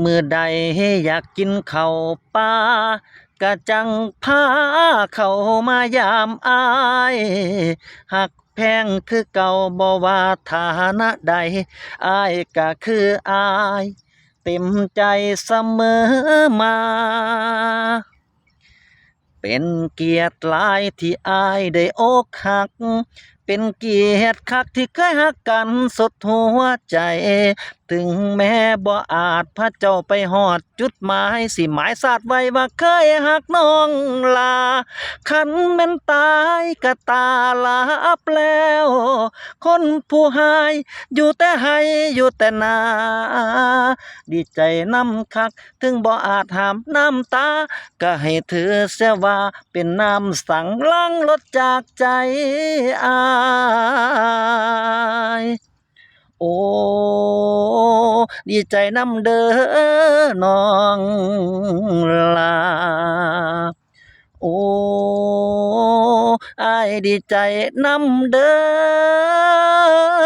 มื้อใดอยากกินข้าวปลาก็จังพาเข้ามายามอายหักแพงคือเก่าบ่ว่าฐานะใดอายก็คืออายเต็มใจเสมอมาเป็นเกียรติหลายที่อายได้อกหักเป็นเกียรติคักที่เคยหักกันสุดหัวใจถึงแม้บ่อาจพาเจ้าไปฮอดจุดหมายสิหมายสาดไว้ว่าเคยหักน้องลาคันแม่นตายก็ตาลาบแล้วคนผู้หายอยู่แต่ให้อยู่แต่นาดีใจนำคักถึงบ่อาจห้ามน้ำตาก็ให้ถือเสียว่าเป็นน้ำสั่งล้างลดจากใจอายโอ้ดีใจนำเด้อน้องลาโอ้อายดีใจนำเด้อ